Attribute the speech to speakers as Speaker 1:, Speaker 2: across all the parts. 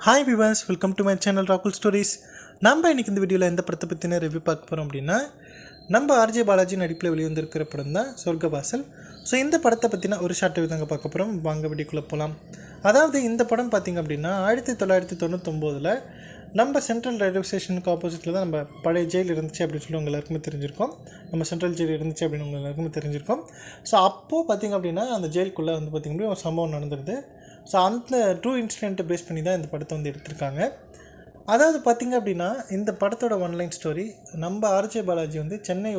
Speaker 1: Hi viewers, welcome to my channel ராகுல் stories. நம்ம இன்றைக்கி இந்த வீடியோவில் எந்த படத்தை பற்றின ரிவ்யூ பார்க்க போகிறோம் அப்படின்னா, நம்ம ஆர்ஜே பாலாஜி நடிப்பில் வெளிவந்திருக்கிற படம் தான் சொர்க்கவாசல். ஸோ இந்த படத்தை பற்றின ஒரு ஷார்ட் ரிவ்யூ தாங்க பார்க்க போகிறோம். வாங்க வீடியோக்குள்ளே போகலாம். அதாவது இந்த படம் பார்த்திங்க அப்படின்னா 1999 நம்ம சென்ட்ரல் ரயில்வே ஸ்டேஷனுக்கு ஆப்போசிட்டில் தான் நம்ம பழைய ஜெயில் இருந்துச்சு அப்படின்னு சொல்லி உங்கள் எல்லாருக்குமே தெரிஞ்சிருக்கோம். நம்ம சென்ட்ரல் ஜெயில் இருந்துச்சு அப்படின்னு உங்கள் எல்லாருக்குமே தெரிஞ்சிருக்கோம். ஸோ அப்போது பார்த்திங்க அப்படின்னா அந்த ஜெயிலுக்குள்ளே வந்து பார்த்திங்க அப்படின்னா ஒரு சம்பவம் நடந்துருது. ஸோ அந்த ட்ரூ இன்சிடெண்ட்டை பேஸ் பண்ணி தான் இந்த படத்தை வந்து எடுத்திருக்காங்க. அதாவது பார்த்திங்க அப்படின்னா இந்த படத்தோட ஒன்லைன் ஸ்டோரி, நம்ம ஆர்ஜே பாலாஜி வந்து சென்னை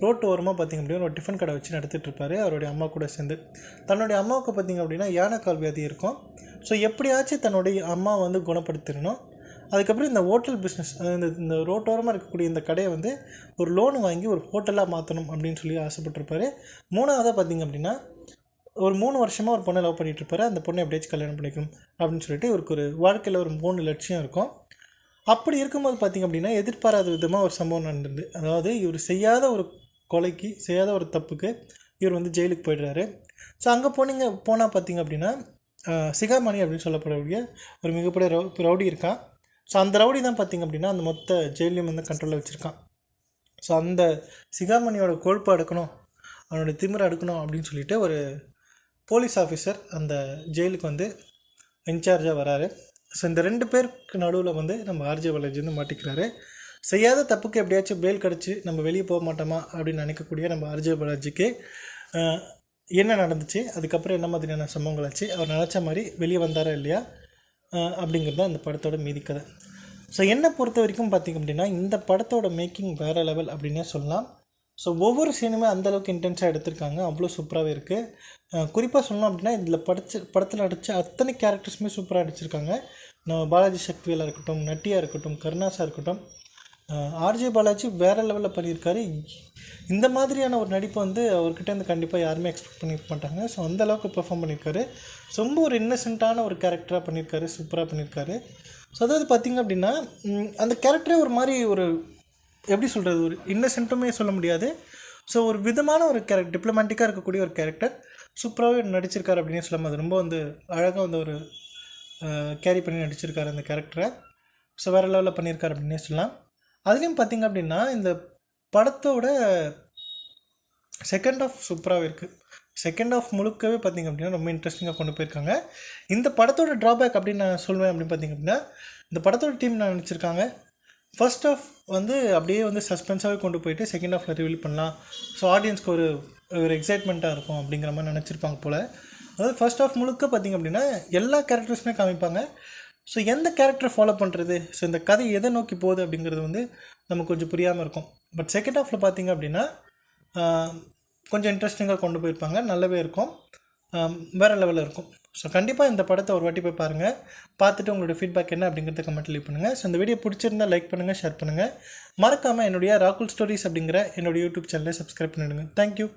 Speaker 1: ரோட்டு ஓரமாக பார்த்திங்க அப்படின்னா ஒரு டிஃபன் கடை வச்சு நடத்திட்டுருப்பார் அவருடைய அம்மா கூட சேர்ந்து. தன்னுடைய அம்மாவுக்கு பார்த்திங்க அப்படின்னா யானைக்கால் வியாதி இருக்கும். ஸோ எப்படியாச்சும் தன்னுடைய அம்மா வந்து குணப்படுத்திடணும். அதுக்கப்புறம் இந்த ஹோட்டல் பிஸ்னஸ், இந்த ரோட்டோரமாக இருக்கக்கூடிய இந்த கடையை வந்து ஒரு லோனு வாங்கி ஒரு ஹோட்டலாக மாற்றணும் அப்படின்னு சொல்லி ஆசைப்பட்டிருப்பார். மூணாவதாக பார்த்திங்க அப்படின்னா ஒரு 3 வருஷமாக ஒரு பொண்ணை லவ் பண்ணிகிட்ருப்பாரு. அந்த பொண்ணை எப்படியாச்சும் கல்யாணம் பண்ணிக்கணும் அப்படின்னு சொல்லிட்டு இவருக்கு ஒரு வாழ்க்கையில் ஒரு 3 லட்சியம் இருக்கும். அப்படி இருக்கும்போது பார்த்திங்க அப்படின்னா எதிர்பாராத விதமாக ஒரு சம்பவம் நடந்தது. அதாவது இவர் செய்யாத ஒரு கொலைக்கு, செய்யாத ஒரு தப்புக்கு இவர் வந்து ஜெயிலுக்கு போய்டுறாரு. ஸோ அங்கே போனால் பார்த்திங்க அப்படின்னா சிகாமணி அப்படின்னு சொல்லப்படக்கூடிய ஒரு மிகப்பெரிய ரவுடி இருக்கான். ஸோ அந்த ரவுடி தான் பார்த்திங்க அப்படின்னா அந்த மொத்த ஜெயிலையும் வந்து கண்ட்ரோலில் வச்சுருக்கான். ஸோ அந்த சிகாமணியோட கொழுப்பு அடுக்கணும், அவனுடைய திமிரை அடுக்கணும் அப்படின்னு சொல்லிட்டு ஒரு போலீஸ் ஆஃபீஸர் அந்த ஜெயிலுக்கு வந்து இன்சார்ஜாக வராரு. ஸோ இந்த 2 பேருக்கு நடுவில் வந்து நம்ம ஆர்ஜே பாலாஜி வந்து மாட்டிக்கிறாரு. செய்யாத தப்புக்கு எப்படியாச்சும் பெயில் கிடச்சி நம்ம வெளியே போக மாட்டோமா அப்படின்னு நினைக்கக்கூடிய நம்ம ஆர்ஜே பாலாஜிக்கு என்ன நடந்துச்சு, அதுக்கப்புறம் என்ன மாதிரியான சம்பவங்கள் ஆச்சு, அவர் நினச்ச மாதிரி வெளியே வந்தாரா இல்லையா அப்படிங்கிறது தான் இந்த படத்தோட மீதி கதை. ஸோ என்னை பொறுத்த வரைக்கும் பார்த்திங்க அப்படின்னா இந்த படத்தோட மேக்கிங் வேறு லெவல் அப்படின்னே சொல்லலாம். ஸோ ஒவ்வொரு சீனுமே அந்தளவுக்கு இன்டென்ஸாக எடுத்திருக்காங்க, அவ்வளோ சூப்பராகவே இருக்குது. குறிப்பாக சொல்லணும் அப்படின்னா இதில் படத்தில் நடித்த அத்தனை கேரக்டர்ஸுமே சூப்பராக நடிச்சிருக்காங்க. நம்ம பாலாஜி சக்திவேலாக இருக்கட்டும், நட்டியாக இருக்கட்டும், கருணாஸாக இருக்கட்டும், ஆர்ஜே பாலாஜி வேறு லெவலில் பண்ணியிருக்காரு. இந்த மாதிரியான ஒரு நடிப்பை வந்து அவர்கிட்ட கண்டிப்பாக யாருமே எக்ஸ்பெக்ட் பண்ணியிருக்க மாட்டாங்க. ஸோ அந்தளவுக்கு பெர்ஃபார்ம் பண்ணியிருக்காரு. ரொம்ப ஒரு இன்னசென்ட்டான ஒரு கேரக்டராக பண்ணியிருக்காரு, சூப்பராக பண்ணியிருக்காரு. ஸோ அதாவது பார்த்திங்க அப்படின்னா அந்த கேரக்டரே ஒரு மாதிரி ஒரு எப்படி சொல்கிறது, ஒரு இன்னசென்ட்டுமே சொல்ல முடியாது. ஸோ ஒரு விதமான ஒரு டிப்ளமேட்டிக்காக இருக்கக்கூடிய ஒரு கேரக்டர் சூப்பராகவே நடிச்சிருக்காரு அப்படின்னே சொல்லலாம். அது ரொம்ப வந்து அழகாக வந்து ஒரு கேரி பண்ணி நடிச்சிருக்காரு அந்த கேரக்டரை. ஸோ வேறு லெவலில் பண்ணியிருக்காரு அப்படின்னே சொல்லலாம். அதுலேயும் பார்த்திங்க அப்படின்னா இந்த படத்தோட செகண்ட் ஆஃப் சூப்பராகவே இருக்குது. செகண்ட் ஆஃப் முழுக்கவே பார்த்திங்க அப்படின்னா ரொம்ப இன்ட்ரெஸ்டிங்காக கொண்டு போயிருக்காங்க. இந்த படத்தோட ட்ராபேக் அப்படின்னு நான் சொல்வேன் அப்படின்னு பார்த்திங்க அப்படின்னா இந்த படத்தோட டீம் நான் நினச்சிருக்காங்க. ஃபர்ஸ்ட் ஆஃப் வந்து அப்படியே வந்து சஸ்பென்ஸாகவே கொண்டு போயிட்டு செகண்ட் ஆஃபில் ரிவீல் பண்ணலாம். ஸோ ஆடியன்ஸ்க்கு ஒரு எக்ஸைட்மெண்ட்டாக இருக்கும் அப்படிங்கிற மாதிரி நினச்சிருப்பாங்க போல். அதாவது ஃபர்ஸ்ட் ஆஃப் முழுக்க பார்த்திங்க அப்படின்னா எல்லா கேரக்டர்ஸுமே காமிப்பாங்க. ஸோ எந்த கேரக்டரை ஃபாலோ பண்ணுறது, ஸோ இந்த கதை எதை நோக்கி போகுது அப்படிங்கிறது வந்து நமக்கு கொஞ்சம் புரியாமல் இருக்கும். பட் செகண்ட் ஆஃபில் பார்த்திங்க அப்படின்னா கொஞ்சம் இன்ட்ரெஸ்டிங்காக கொண்டு போயிருப்பாங்க, நல்லாவே இருக்கும், வேறு லெவலில் இருக்கும். ஸோ கண்டிப்பாக இந்த படத்தை ஒரு வாட்டி போய் பாருங்கள். பார்த்துட்டு உங்களோட ஃபீட்பேக் என்ன அப்படிங்கிறத கமெண்ட் லீவ் பண்ணுங்கள். ஸோ இந்த வீடியோ பிடிச்சிருந்தால் லைக் பண்ணுங்கள், ஷேர் பண்ணுங்கள். மறக்காமல் என்னுடைய ராகுல் ஸ்டோரிஸ் அப்படிங்கிற என்னுடைய யூடியூப் சேனலை சப்ஸ்கிரைப் பண்ணிவிடுங்க. தேங்க்யூ.